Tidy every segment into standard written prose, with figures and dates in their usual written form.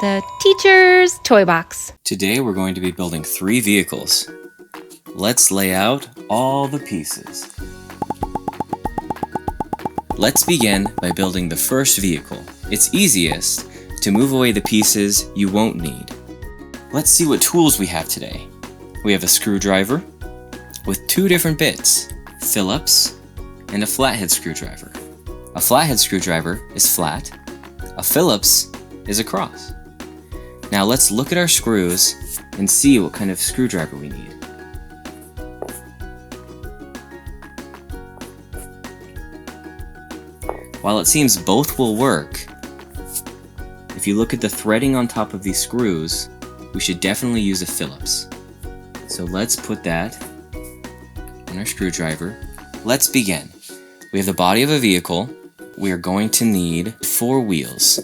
The teacher's toy box. Today we're going to be building 3 vehicles. Let's lay out all the pieces. Let's begin by building the first vehicle. It's easiest to move away the pieces you won't need. Let's see what tools we have today. We have a screwdriver with 2 different bits, Phillips and a flathead screwdriver. A flathead screwdriver is flat, a Phillips is across. Now let's look at our screws and see what kind of screwdriver we need. While it seems both will work, if you look at the threading on top of these screws, we should definitely use a Phillips. So let's put that on our screwdriver. Let's begin. We have the body of a vehicle. We are going to need 4 wheels.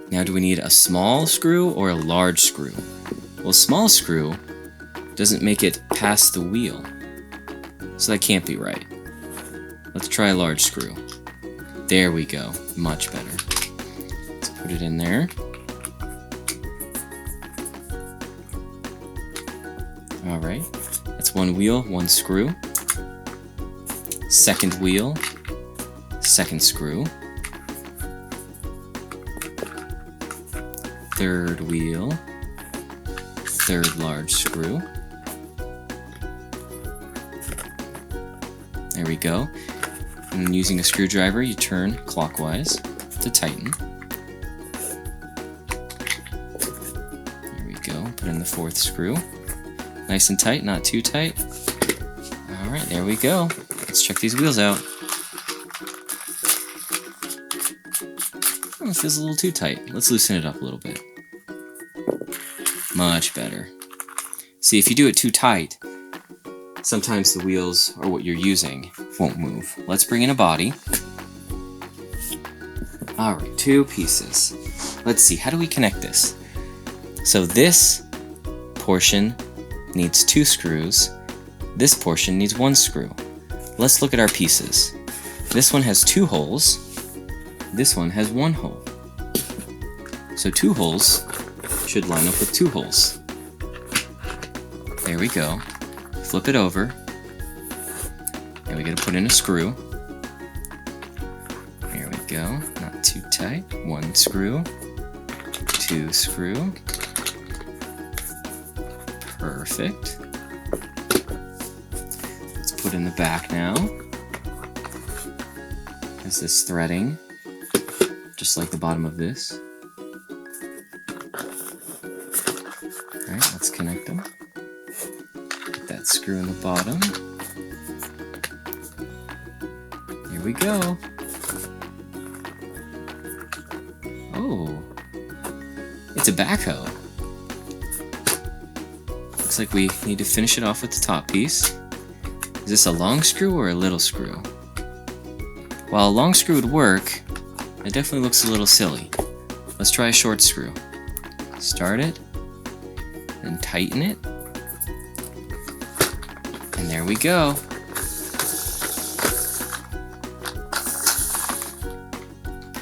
Now, do we need a small screw or a large screw? Well, a small screw doesn't make it past the wheel, so that can't be right. Let's try a large screw. There we go, much better. Let's put it in there. Alright, that's 1 wheel, 1 screw. Second wheel, second screw. Third wheel, third large screw. There we go. And then using a screwdriver, you turn clockwise to tighten. There we go. Put in the 4th screw. Nice and tight, not too tight. Alright, there we go. Let's check these wheels out. Oh, it feels a little too tight. Let's loosen it up a little bit. Much better. See, if you do it too tight, sometimes the wheels, or what you're using, won't move. Let's bring in a body. Alright, 2 pieces. Let's see, how do we connect this? So this portion needs 2 screws. This portion needs 1 screw. Let's look at our pieces. This one has 2 holes. This one has 1 hole. So 2 holes should line up with 2 holes. There we go. Flip it over. And we gotta put in a screw. There we go. Not too tight. 1 screw. 2 screw. Perfect. Let's put in the back now. There's this threading, just like the bottom of this. Alright, let's connect them. Put that screw in the bottom. Here we go. Oh, it's a backhoe. Looks like we need to finish it off with the top piece. Is this a long screw or a little screw? While a long screw would work, it definitely looks a little silly. Let's try a short screw. Start it, then tighten it, and there we go.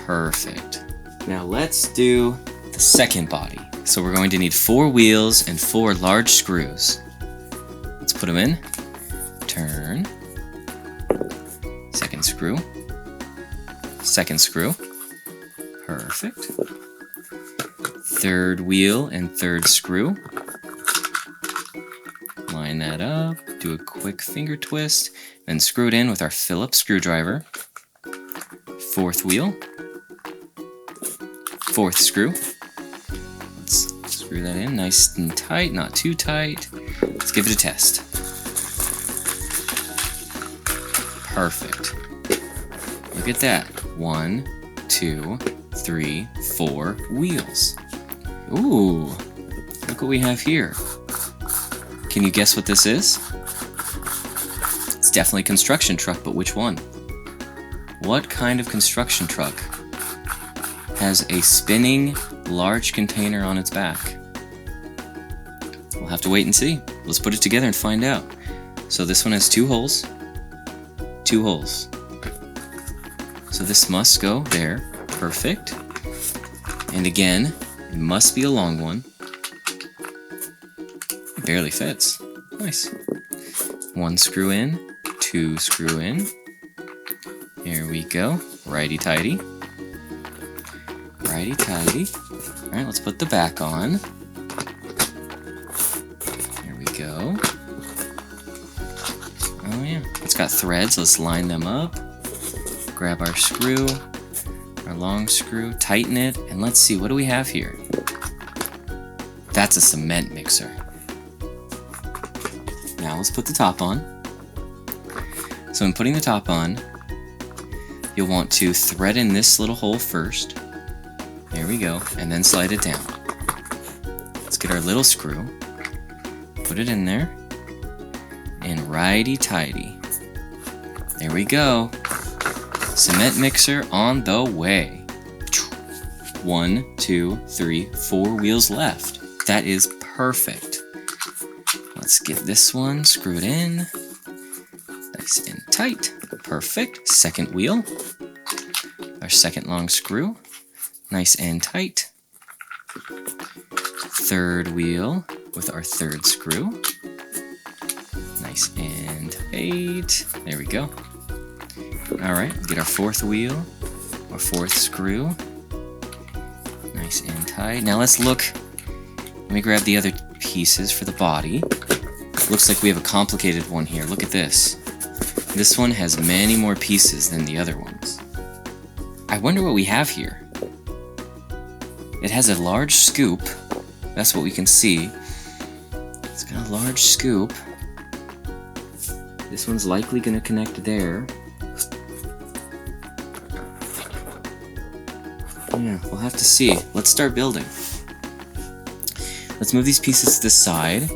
Perfect. Now let's do the second body. So we're going to need 4 wheels and 4 large screws. Let's put them in. Turn. Second screw. Second screw. Perfect. Third wheel and 3rd screw. Line that up. Do a quick finger twist. Then screw it in with our Phillips screwdriver. 4th wheel. 4th screw. Let's screw that in nice and tight, not too tight. Let's give it a test. Perfect. Look at that. 1, 2, 3, 4 wheels. Ooh, look what we have here. Can you guess what this is? It's definitely a construction truck, but which one? What kind of construction truck has a spinning large container on its back? We'll have to wait and see. Let's put it together and find out. So this one has 2 holes. 2 holes. So this must go there. Perfect. And again, it must be a long one. It barely fits. Nice. 1 screw in, 2 screw in. Here we go. Righty-tighty. Righty-tighty. Alright, let's put the back on. There we go. Oh yeah, it's got threads. Let's line them up. Grab our screw, our long screw, tighten it, and let's see, what do we have here? That's a cement mixer. Now let's put the top on. So in putting the top on, you'll want to thread in this little hole first. There we go, and then slide it down. Let's get our little screw, put it in there, and righty-tighty. There we go. Cement mixer on the way. 1, 2, 3, 4 wheels left. That is perfect. Let's get this one screwed in. Nice and tight. Perfect. Second wheel. Our second long screw. Nice and tight. Third wheel with our third screw. Nice and tight. There we go. Alright, get our fourth wheel, our fourth screw. Nice and tight. Now let's look. Let me grab the other pieces for the body. Looks like we have a complicated one here. Look at this. This one has many more pieces than the other ones. I wonder what we have here. It has a large scoop. That's what we can see. It's got a large scoop. This one's likely going to connect there. Yeah, we'll have to see. Let's start building. Let's move these pieces to the side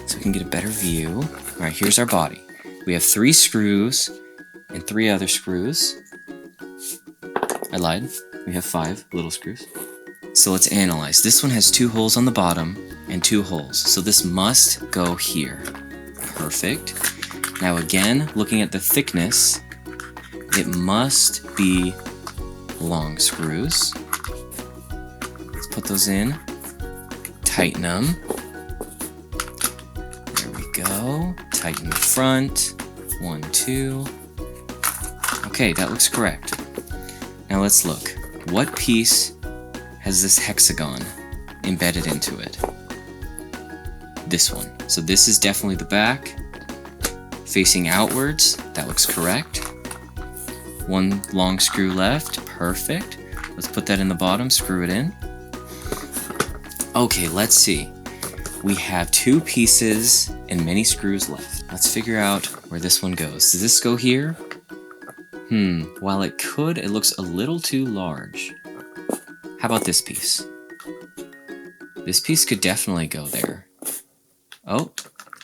so we can get a better view. Alright, here's our body. We have 3 screws and 3 other screws. I lied. We have 5 little screws. So let's analyze. This one has 2 holes on the bottom and 2 holes. So this must go here. Perfect. Now again, looking at the thickness, it must be long screws. Let's put those in. Tighten them. There we go. Tighten the front. 1, 2. Okay, that looks correct. Now let's look. What piece has this hexagon embedded into it? This one. So this is definitely the back. Facing outwards. That looks correct. 1 long screw left. Perfect. Let's put that in the bottom. Screw it in. Okay, let's see. We have 2 pieces and many screws left. Let's figure out where this one goes. Does this go here? While it could, it looks a little too large. How about this piece? This piece could definitely go there. Oh,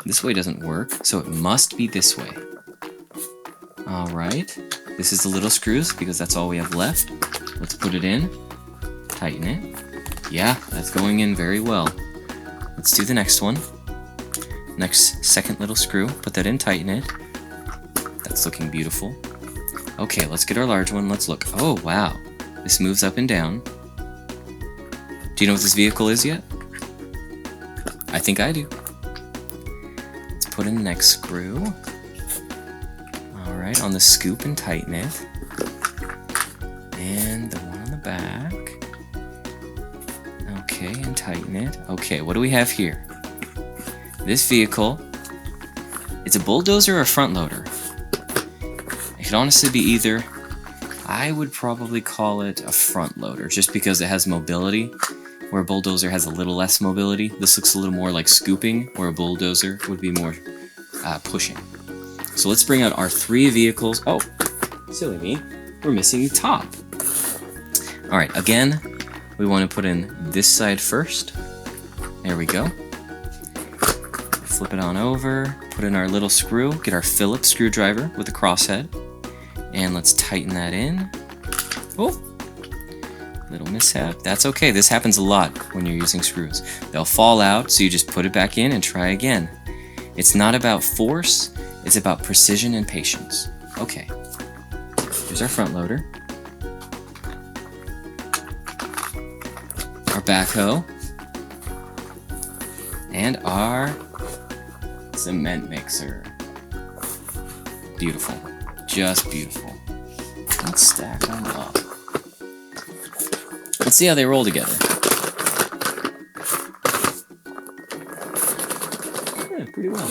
this way doesn't work, so it must be this way. Alright, this is the little screws because that's all we have left. Let's put it in, tighten it. Yeah, that's going in very well. Let's do the next one. Next, second little screw, put that in, tighten it. That's looking beautiful. Okay, let's get our large one, let's look. Oh, wow, this moves up and down. Do you know what this vehicle is yet? I think I do. Let's put in the next screw. Alright, on the scoop and tighten it. And the one on the back. Okay, and tighten it. Okay, what do we have here? This vehicle, it's a bulldozer or a front loader. It could honestly be either. I would probably call it a front loader, just because it has mobility, where a bulldozer has a little less mobility. This looks a little more like scooping, where a bulldozer would be more pushing. So let's bring out our 3 vehicles. Oh, silly me, we're missing the top. Alright, again, we want to put in this side first. There we go. Flip it on over, put in our little screw, get our Phillips screwdriver with a crosshead, and let's tighten that in. Oh! Little mishap. That's okay. This happens a lot when you're using screws. They'll fall out, so you just put it back in and try again. It's not about force, it's about precision and patience. Okay. Here's our front loader. Our backhoe. And our cement mixer. Beautiful. Just beautiful. Let's stack them up. Let's see how they roll together. Yeah, pretty well.